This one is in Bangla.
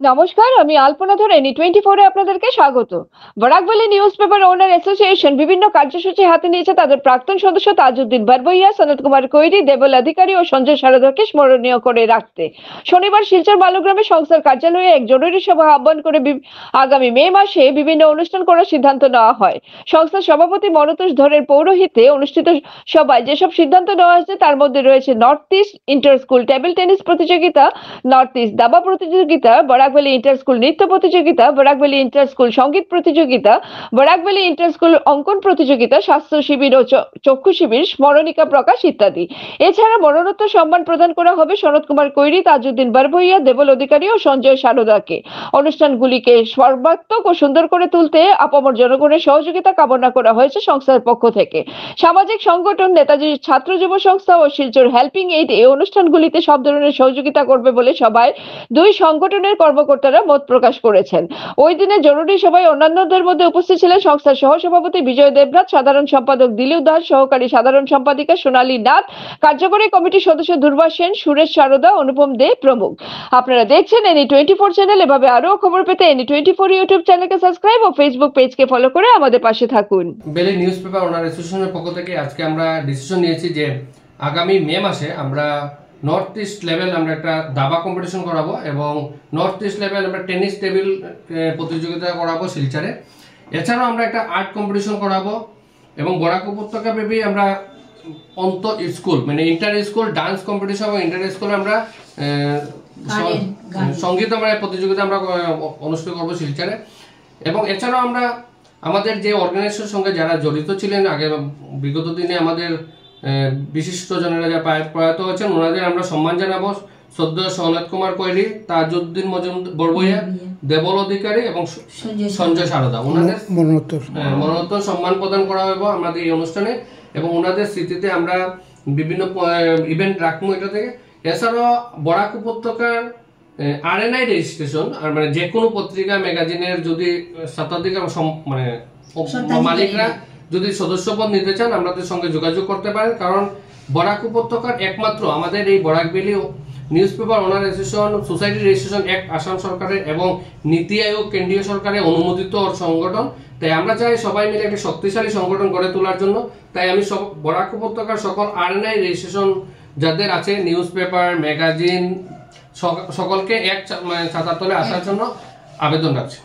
নমস্কার, আমি আলপনা ধরে N24 এ আপনাদেরকে স্বাগত। বরাকভ্যালি নিউজ পেপার ওনার অ্যাসোসিয়েশন বিভিন্ন কার্যসূচি হাতে নিয়েছে তাদের প্রাক্তন সদস্য তাজউদ্দিন বারবইয়া, সনত কুমার কৈরি, দেবল অধিকারী ও সঞ্জয় সারদাকে স্মরণীয় করে রাখতে শনিবার শিলচর বালুগ্রামে সংস্থার কার্যালয়ে এক জরুরি সভা আহ্বান করে আগামী মে মাসে বিভিন্ন অনুষ্ঠান করার সিদ্ধান্ত নেওয়া হয়। সংস্থার সভাপতি মনতোষ ধরের পৌরোহিত্যে অনুষ্ঠিত সভায় যেসব সিদ্ধান্ত নেওয়া হয়েছে তার মধ্যে রয়েছে north east inter school table tennis প্রতিযোগিতা, নর্থ ইস্ট দাবা প্রতিযোগিতা, বরাকভ্যালি ইন্টার স্কুল নৃত্য প্রতিযোগিতা, বরাকভ্যালি ইন্টার স্কুল সঙ্গীত প্রতিযোগিতা, বরাকভ্যালি ইন্টার স্কুল অঙ্কন প্রতিযোগিতা, স্বাস্থ্য শিবির ও চক্ষু শিবির, স্মরণিকা প্রকাশ ইত্যাদি। এছাড়া মরণোত্তর সম্মান প্রদান করা হবে সনত কুমার কৈরি, তাজউদ্দিন বারবইয়া, দেবল অধিকারী ও সঞ্জয় সারদাকে। অনুষ্ঠানগুলিকে সর্বাত্মক ও সুন্দর করে তুলতে আপামর জনগণের সহযোগিতা কামনা করা হয়েছে সংস্থার পক্ষ থেকে। সামাজিক সংগঠন নেতাজি ছাত্র যুব সংস্থা ও শিলচর হেল্পিং এইড এই অনুষ্ঠানগুলিতে সব ধরনের সহযোগিতা করবে বলে সভায় দুই সংগঠনের কর্মকর্তারা মত প্রকাশ করেছেন। ওই দিনে জরুরি সভায় অন্যান্যদের মধ্যে উপস্থিত ছিলেন সংস্থার সহসভাপতি বিজয় দেবনাথ, সাধারণ সম্পাদক দিলীপ দাস, সহকারী সাধারণ সম্পাদিকা সোনালী নাথ, কার্যকরী কমিটির সদস্য দুর্বা সেন, সুরেশ সারদা, অনুপম দে প্রমুখ। আপনারা দেখছেন N24 চ্যানেল। এভাবে আরো খবর পেতে N24 ইউটিউব চ্যানেলকে সাবস্ক্রাইব ও ফেসবুক পেজকে ফলো করে আমাদের পাশে থাকুন। বেলি নিউজ পেপার ওনার অ্যাসোসিয়েশনের পক্ষ থেকে আজকে আমরা ডিসিশন নিয়েছি যে আগামী মে মাসে আমরা নর্থ ইস্ট লেভেল আমরা একটা দাবা কম্পিটিশন করাবো এবং নর্থ ইস্ট লেভেল আমরা টেনিস টেবিল প্রতিযোগিতা করাবো শিলচরে। এছাড়াও আমরা একটা আর্ট কম্পিটিশন করাবো এবং বরাক উপত্যকা ব্যাপী আমরা অন্ত স্কুল মানে ইন্টার স্কুল ডান্স কম্পিটিশন এবং ইন্টার স্কুলে আমরা সঙ্গীত আমরা প্রতিযোগিতা আমরা অনুষ্ঠিত করবো শিলচরে। এবং এছাড়াও আমরা আমাদের যে অর্গানাইজেশনের সঙ্গে যারা জড়িত ছিলেন আগে বিগত দিনে আমাদের বিশিষ্ট জনেরা যারা প্রয়াত হয়েছেন ওনাদের আমরা সম্মান জানাবো। শ্রদ্ধেয় সনত কুমার কৈরি, তাজউদ্দিন বারবইয়া, দেবল অধিকারী এবং সঞ্জয় সারদা ওনাদের মরণোত্তর সম্মান প্রদান করা হবে আমাদের এই অনুষ্ঠানে এবং ওনাদের স্মৃতিতে আমরা বিভিন্ন ইভেন্ট রাখবো এটা থেকে। এছাড়াও বরাক উপত্যকার RNI রেজিস্ট্রেশন আর মানে যে কোনো পত্রিকা ম্যাগাজিনের যদি শতাধিকার মানে মালিকরা যদি সদস্যপদ নিতে চান আমাদের সঙ্গে যোগাযোগ করতে পারেন। কারণ বরাক উপত্যকার একমাত্র আমাদের এই Barak valley news paper owner association society registration এক আসাম সরকারের এবং নীতি আয়োগ কেন্দ্রীয় সরকারের অনুমোদিত সংগঠন। তাই আমরা চাই সবাই মিলে একটা শক্তিশালী সংগঠন গড়ে তোলার জন্য। তাই আমি সব বরাক উপত্যকার সকল RNI রেজিস্ট্রেশন যাদের আছে নিউজ পেপার ম্যাগাজিন সকলকে এক ছাতার তলে আসার জন্য আবেদন রাখছি।